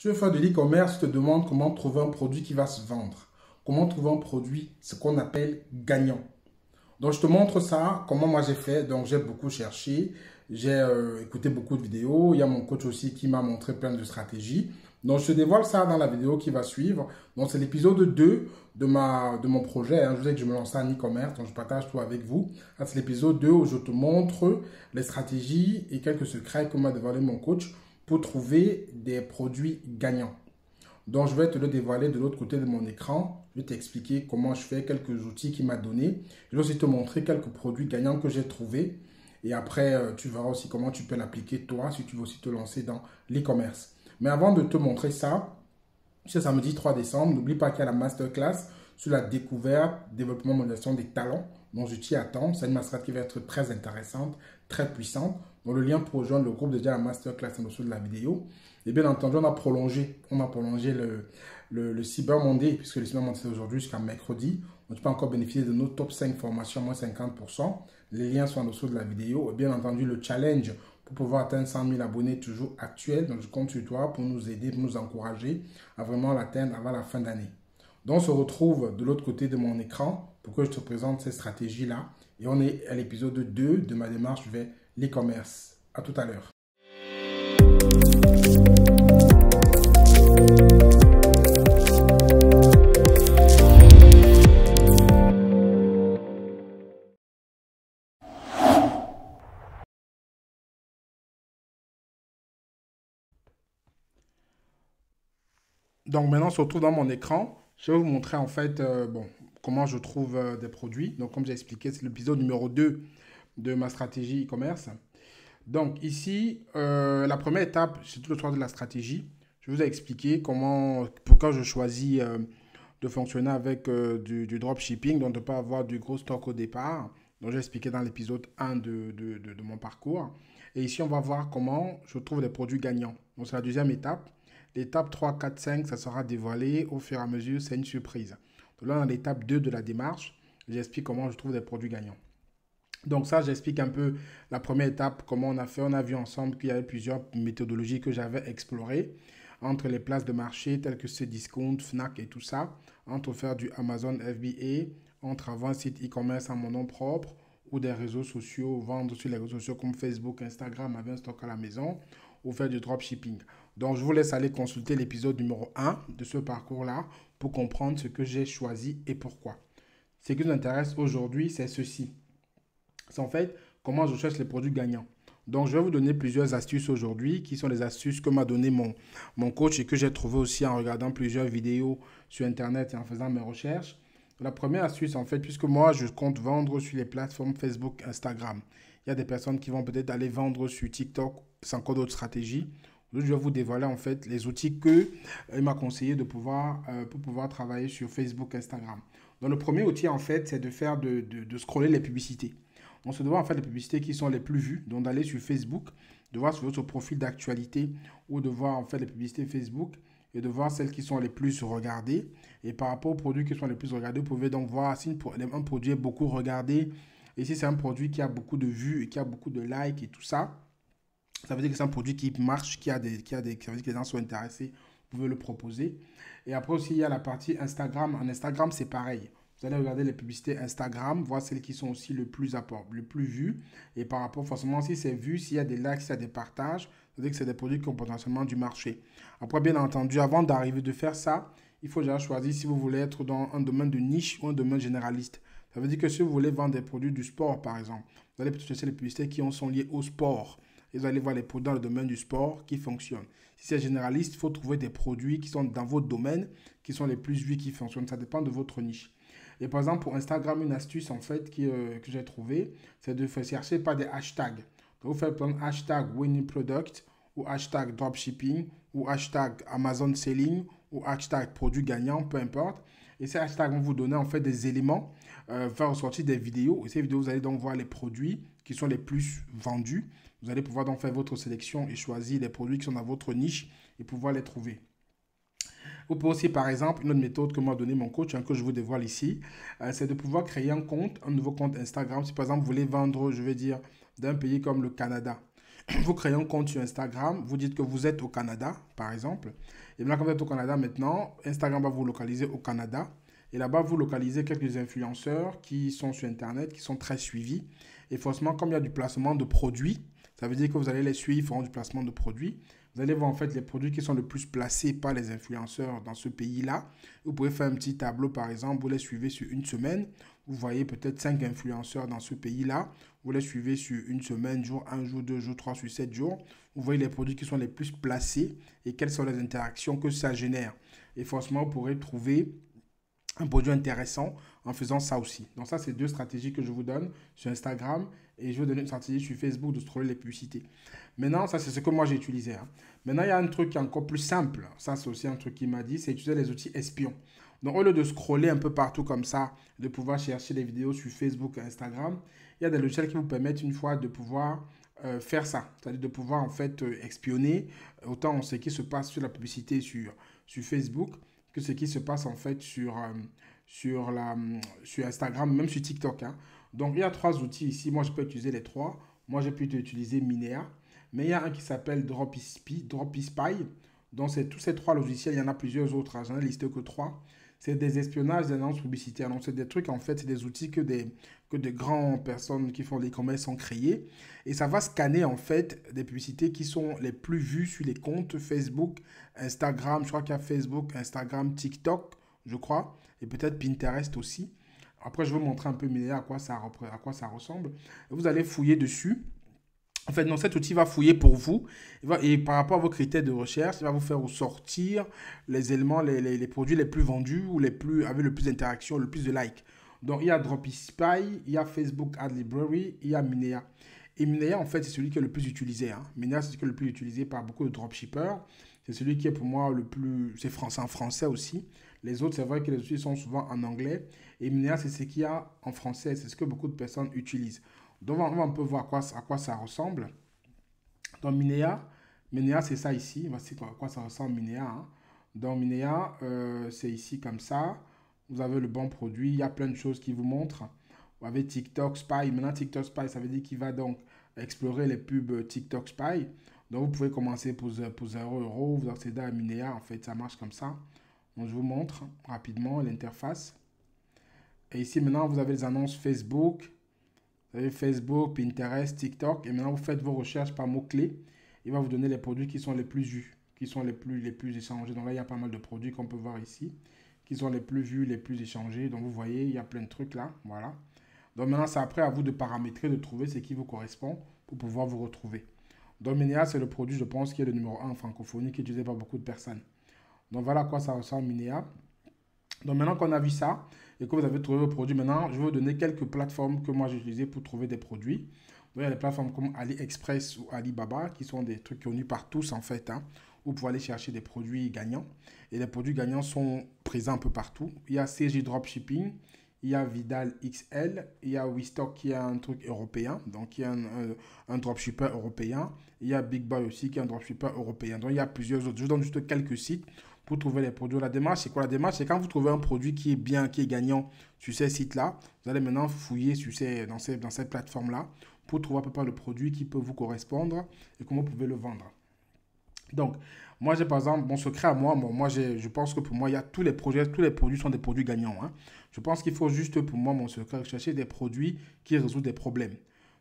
Tu veux faire de l'e-commerce, tu te demandes comment trouver un produit qui va se vendre. Comment trouver un produit, ce qu'on appelle gagnant. Donc, je te montre ça, comment moi j'ai fait. Donc, j'ai beaucoup cherché, j'ai écouté beaucoup de vidéos. Il y a mon coach aussi qui m'a montré plein de stratégies. Donc, je te dévoile ça dans la vidéo qui va suivre. Donc, c'est l'épisode 2 de mon projet. Je vous ai dit que je me lançais en e-commerce, donc je partage tout avec vous. C'est l'épisode 2 où je te montre les stratégies et quelques secrets que m'a dévoilé mon coach pour trouver des produits gagnants. Donc, je vais te le dévoiler de l'autre côté de mon écran. Je vais t'expliquer comment je fais, quelques outils qu'il m'a donné. Je vais aussi te montrer quelques produits gagnants que j'ai trouvés. Et après, tu verras aussi comment tu peux l'appliquer toi si tu veux aussi te lancer dans l'e-commerce. Mais avant de te montrer ça, ce samedi 3 décembre, n'oublie pas qu'il y a la masterclass sur la découverte, développement, modélisation des talents. Donc, je t'y attends. C'est une masterclass qui va être très intéressante, très puissante. Donc, le lien pour rejoindre le groupe, déjà la masterclass en dessous de la vidéo. Et bien entendu, on a prolongé le Cyber Monday, puisque le Cyber Monday c'est aujourd'hui jusqu'à mercredi. Donc, tu peux encore bénéficier de nos top 5 formations à moins 50%. Les liens sont en dessous de la vidéo. Et bien entendu, le challenge pour pouvoir atteindre 100 000 abonnés toujours actuel. Donc, je compte sur toi pour nous aider, pour nous encourager à vraiment l'atteindre avant la fin d'année. Donc, on se retrouve de l'autre côté de mon écran pour que je te présente ces stratégies-là. Et on est à l'épisode 2 de ma démarche vers l'e-commerce. À tout à l'heure. Donc maintenant, on se retrouve dans mon écran. Je vais vous montrer en fait comment je trouve des produits. Donc comme j'ai expliqué, c'est l'épisode numéro 2 de ma stratégie e-commerce. Donc ici, la première étape, c'est tout le soir de la stratégie. Je vous ai expliqué pourquoi je choisis de fonctionner avec du dropshipping, donc de ne pas avoir du gros stock au départ. Donc j'ai expliqué dans l'épisode 1 de mon parcours. Et ici, on va voir comment je trouve des produits gagnants. Donc c'est la deuxième étape. L'étape 3, 4, 5, ça sera dévoilé au fur et à mesure, c'est une surprise. Donc là, dans l'étape 2 de la démarche, j'explique comment je trouve des produits gagnants. Donc ça, j'explique un peu la première étape, comment on a fait. On a vu ensemble qu'il y avait plusieurs méthodologies que j'avais explorées entre les places de marché telles que Cdiscount, Fnac et tout ça, entre faire du Amazon FBA, entre avoir un site e-commerce à mon nom propre ou des réseaux sociaux, vendre sur les réseaux sociaux comme Facebook, Instagram, avec un stock à la maison ou faire du dropshipping. Donc, je vous laisse aller consulter l'épisode numéro 1 de ce parcours-là pour comprendre ce que j'ai choisi et pourquoi. Ce qui nous intéresse aujourd'hui, c'est ceci. C'est en fait comment je cherche les produits gagnants. Donc, je vais vous donner plusieurs astuces aujourd'hui qui sont les astuces que m'a donné mon coach et que j'ai trouvé aussi en regardant plusieurs vidéos sur Internet et en faisant mes recherches. La première astuce, en fait, puisque moi, je compte vendre sur les plateformes Facebook, Instagram. Il y a des personnes qui vont peut-être aller vendre sur TikTok sans encore d'autres stratégies. Je vais vous dévoiler en fait les outils qu'il m'a conseillé pour pouvoir travailler sur Facebook, Instagram. Donc, le premier outil, en fait, c'est de scroller les publicités. On se doit en fait les publicités qui sont les plus vues, donc d'aller sur Facebook, de voir sur votre profil d'actualité ou de voir en fait les publicités Facebook et de voir celles qui sont les plus regardées. Et par rapport aux produits qui sont les plus regardés, vous pouvez donc voir si un produit est beaucoup regardé et si c'est un produit qui a beaucoup de vues et qui a beaucoup de likes et tout ça. Ça veut dire que c'est un produit qui marche, qui veut dire que les gens sont intéressés, vous pouvez le proposer. Et après aussi, il y a la partie Instagram. En Instagram, c'est pareil. Vous allez regarder les publicités Instagram, voir celles qui sont aussi le plus vues. Et par rapport, forcément, si c'est vu, s'il y a des likes, s'il y a des partages, ça veut dire que c'est des produits qui ont potentiellement du marché. Après, bien entendu, avant d'arriver de faire ça, il faut déjà choisir si vous voulez être dans un domaine de niche ou un domaine généraliste. Ça veut dire que si vous voulez vendre des produits du sport, par exemple, vous allez plutôt chercher les publicités qui sont liées au sport. Et vous allez voir les produits dans le domaine du sport qui fonctionnent. Si c'est généraliste, il faut trouver des produits qui sont dans votre domaine, qui sont les plus vus, qui fonctionnent. Ça dépend de votre niche. Et par exemple, pour Instagram, une astuce en fait que j'ai trouvée, c'est de faire chercher par des hashtags. Donc, vous faites par exemple hashtag winning product ou hashtag dropshipping ou hashtag Amazon selling ou hashtag produit gagnant, peu importe. Et ces hashtags vont vous donner en fait des éléments, faire ressortir des vidéos. Et ces vidéos, vous allez donc voir les produits qui sont les plus vendus. Vous allez pouvoir donc faire votre sélection et choisir les produits qui sont dans votre niche et pouvoir les trouver. Vous pouvez aussi, par exemple, une autre méthode que m'a donné mon coach, que je vous dévoile ici, c'est de pouvoir créer un nouveau compte Instagram. Si par exemple, vous voulez vendre, je vais dire, d'un pays comme le Canada. vous créez un compte sur Instagram, vous dites que vous êtes au Canada, par exemple. Et maintenant, quand vous êtes au Canada maintenant, Instagram va vous localiser au Canada. Et là-bas, vous localisez quelques influenceurs qui sont sur Internet, qui sont très suivis. Et forcément, comme il y a du placement de produits, ça veut dire que vous allez les suivre, ils feront du placement de produits. Vous allez voir en fait les produits qui sont le plus placés par les influenceurs dans ce pays-là. Vous pouvez faire un petit tableau, par exemple, vous les suivez sur une semaine. Vous voyez peut-être 5 influenceurs dans ce pays-là. Vous les suivez sur une semaine, jour 1, jour 2, jour 3, sur 7 jours. Vous voyez les produits qui sont les plus placés et quelles sont les interactions que ça génère. Et forcément, vous pourrez trouver un produit intéressant en faisant ça aussi. Donc ça, c'est deux stratégies que je vous donne sur Instagram et je vais donner une stratégie sur Facebook de scroller les publicités. Maintenant, ça, c'est ce que moi j'ai utilisé. Hein. Maintenant, il y a un truc qui est encore plus simple. Ça, c'est aussi un truc qu'il m'a dit, c'est utiliser les outils espions. Donc, au lieu de scroller un peu partout comme ça, de pouvoir chercher des vidéos sur Facebook et Instagram, il y a des logiciels qui vous permettent une fois de pouvoir faire ça. C'est-à-dire de pouvoir en fait espionner autant ce qui se passe sur la publicité sur Facebook que ce qui se passe en fait sur Instagram, même sur TikTok. Hein. Donc, il y a trois outils ici. Moi, je peux utiliser les trois. Moi, j'ai pu utiliser Minea. Mais il y a un qui s'appelle Dropispy. Donc, c'est tous ces trois logiciels. Il y en a plusieurs autres. Hein. J'en ai listé que trois. C'est des espionnages d'annonces publicitaires. Donc, c'est des trucs, en fait, c'est des outils que des grandes personnes qui font des commerces ont créés. Et ça va scanner, en fait, des publicités qui sont les plus vues sur les comptes Facebook, Instagram. Je crois qu'il y a Facebook, Instagram, TikTok, je crois. Et peut-être Pinterest aussi. Après, je vais vous montrer un peu à quoi ça ressemble. Vous allez fouiller dessus. En fait, non, cet outil va fouiller pour vous et par rapport à vos critères de recherche, il va vous faire ressortir les éléments, les produits les plus vendus ou les plus avec le plus d'interactions, le plus de likes. Donc, il y a Dropispy, il y a Facebook Ad Library, il y a Minea. Et Minea, en fait, c'est celui qui est le plus utilisé. Hein. Minea, c'est celui qui est le plus utilisé par beaucoup de dropshippers. C'est celui qui est pour moi le plus... C'est français en français aussi. Les autres, c'est vrai que les outils sont souvent en anglais. Et Minea, c'est ce qu'il y a en français. C'est ce que beaucoup de personnes utilisent. Donc, on va un peu voir à quoi ça ressemble. Donc, Minea c'est ça ici. Voici à quoi ça ressemble, Minea. Hein. Donc, Minea, c'est ici comme ça. Vous avez le bon produit. Il y a plein de choses qui vous montrent. Vous avez TikTok Spy. Maintenant, TikTok Spy, ça veut dire qu'il va donc explorer les pubs TikTok Spy. Donc, vous pouvez commencer pour 0 €. Vous accédez à Minea. En fait, ça marche comme ça. Donc, je vous montre rapidement l'interface. Et ici, maintenant, vous avez les annonces Facebook. Vous avez Facebook, Pinterest, TikTok. Et maintenant, vous faites vos recherches par mots-clés. Il va vous donner les produits qui sont les plus vus, qui sont les plus échangés. Donc là, il y a pas mal de produits qu'on peut voir ici, qui sont les plus vus, les plus échangés. Donc vous voyez, il y a plein de trucs là. Voilà. Donc maintenant, c'est après à vous de paramétrer, de trouver ce qui vous correspond pour pouvoir vous retrouver. Donc Minea, c'est le produit, je pense, qui est le numéro 1 en francophonie, qui est utilisé par beaucoup de personnes. Donc voilà à quoi ça ressemble Minea. Donc maintenant qu'on a vu ça et que vous avez trouvé vos produits, maintenant je vais vous donner quelques plateformes que moi j'ai utilisées pour trouver des produits. Donc, il y a des plateformes comme AliExpress ou Alibaba qui sont des trucs connus par tous en fait. Hein, où vous pouvez aller chercher des produits gagnants. Et les produits gagnants sont présents un peu partout. Il y a CJ Dropshipping, il y a Vidal XL, il y a WeStock qui est un truc européen, donc qui est un dropshipper européen. Il y a Big Boy aussi qui est un dropshipper européen. Donc il y a plusieurs autres. Je vous donne juste quelques sites pour trouver les produits. La démarche, c'est quoi? La démarche, c'est quand vous trouvez un produit qui est bien, qui est gagnant sur ces sites-là, vous allez maintenant fouiller dans ces plateformes-là pour trouver à peu près le produit qui peut vous correspondre et comment vous pouvez le vendre. Donc, moi, j'ai par exemple mon secret à moi. Bon, moi, je pense que pour moi, il y a tous les produits sont des produits gagnants. Hein. Je pense qu'il faut juste, pour moi, mon secret, chercher des produits qui résolvent des problèmes.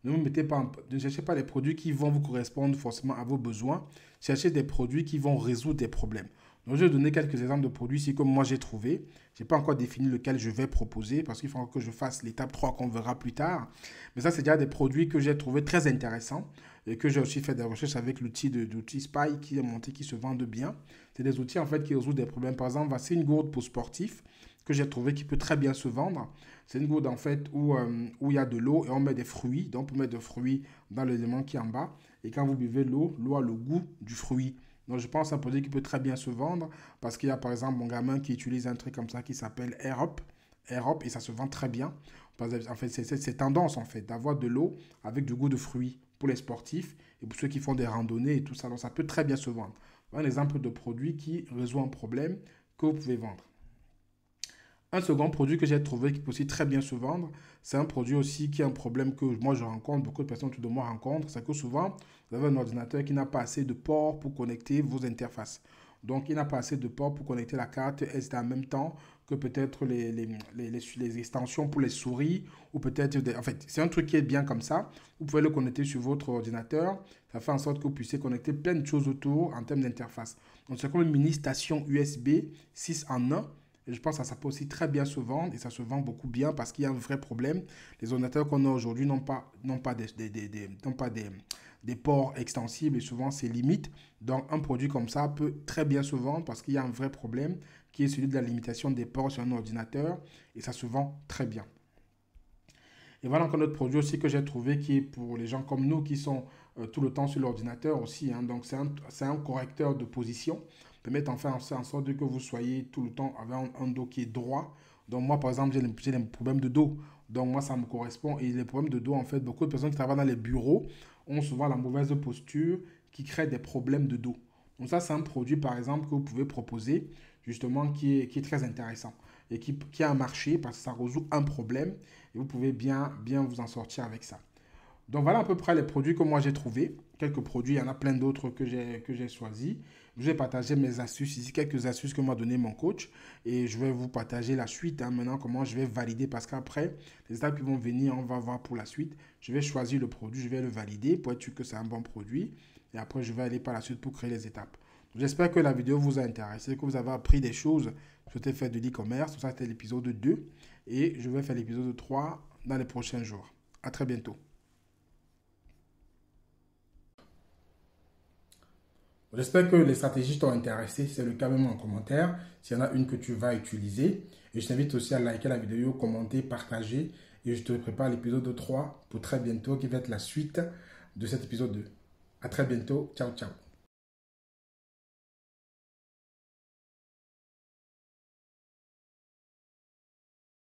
Ne cherchez pas des produits qui vont vous correspondre forcément à vos besoins. Cherchez des produits qui vont résoudre des problèmes. Donc, je vais donner quelques exemples de produits ici comme moi j'ai trouvé. Je n'ai pas encore défini lequel je vais proposer parce qu'il faut que je fasse l'étape 3 qu'on verra plus tard. Mais ça, c'est déjà des produits que j'ai trouvé très intéressants et que j'ai aussi fait des recherches avec l'outil Spy qui est monté, qui se vendent bien. C'est des outils en fait qui résolvent des problèmes. Par exemple, c'est une gourde pour sportifs que j'ai trouvé qui peut très bien se vendre. C'est une gourde en fait où il y a de l'eau et on met des fruits. Donc, on peut mettre des fruits dans l'élément qui est en bas. Et quand vous buvez l'eau, l'eau a le goût du fruit. Donc, je pense que c'est un produit qui peut très bien se vendre parce qu'il y a par exemple mon gamin qui utilise un truc comme ça qui s'appelle Airop. Et ça se vend très bien. En fait, c'est tendance en fait d'avoir de l'eau avec du goût de fruits pour les sportifs et pour ceux qui font des randonnées et tout ça. Donc, ça peut très bien se vendre. Voilà un exemple de produit qui résout un problème que vous pouvez vendre. Un second produit que j'ai trouvé qui peut aussi très bien se vendre, c'est un produit aussi qui a un problème que moi je rencontre, beaucoup de personnes autour de moi rencontrent, c'est que souvent, vous avez un ordinateur qui n'a pas assez de ports pour connecter vos interfaces. Donc, il n'a pas assez de ports pour connecter la carte SD en même temps que peut-être les extensions pour les souris ou peut-être... En fait, c'est un truc qui est bien comme ça. Vous pouvez le connecter sur votre ordinateur. Ça fait en sorte que vous puissiez connecter plein de choses autour en termes d'interface. Donc, c'est comme une mini station USB 6 en 1. Et je pense que ça peut aussi très bien se vendre et ça se vend beaucoup bien parce qu'il y a un vrai problème. Les ordinateurs qu'on a aujourd'hui n'ont pas des ports extensibles et souvent c'est limite. Donc un produit comme ça peut très bien se vendre parce qu'il y a un vrai problème qui est celui de la limitation des ports sur un ordinateur et ça se vend très bien. Et voilà encore notre produit aussi que j'ai trouvé qui est pour les gens comme nous qui sont tout le temps sur l'ordinateur aussi, hein. Donc c'est un correcteur de position. Permettre en faire en sorte que vous soyez tout le temps avec un dos qui est droit. Donc moi par exemple j'ai des problèmes de dos. Donc moi ça me correspond. Et les problèmes de dos en fait, beaucoup de personnes qui travaillent dans les bureaux ont souvent la mauvaise posture qui crée des problèmes de dos. Donc ça c'est un produit par exemple que vous pouvez proposer justement qui est très intéressant et qui a un marché parce que ça résout un problème et vous pouvez bien vous en sortir avec ça. Donc voilà à peu près les produits que moi j'ai trouvés. Quelques produits, il y en a plein d'autres que j'ai choisis. Je vais partager mes astuces ici, quelques astuces que m'a donné mon coach. Et je vais vous partager la suite, hein, maintenant, comment je vais valider. Parce qu'après, les étapes qui vont venir, on va voir pour la suite. Je vais choisir le produit, je vais le valider pour être sûr que c'est un bon produit. Et après, je vais aller par la suite pour créer les étapes. J'espère que la vidéo vous a intéressé, que vous avez appris des choses sur le fait de l'e-commerce. Ça, c'était l'épisode 2. Et je vais faire l'épisode 3 dans les prochains jours. À très bientôt. J'espère que les stratégies t'ont intéressé. Si c'est le cas, même en commentaire. S'il y en a une que tu vas utiliser. Et je t'invite aussi à liker la vidéo, commenter, partager. Et je te prépare l'épisode 3 pour très bientôt, qui va être la suite de cet épisode 2. À très bientôt. Ciao, ciao.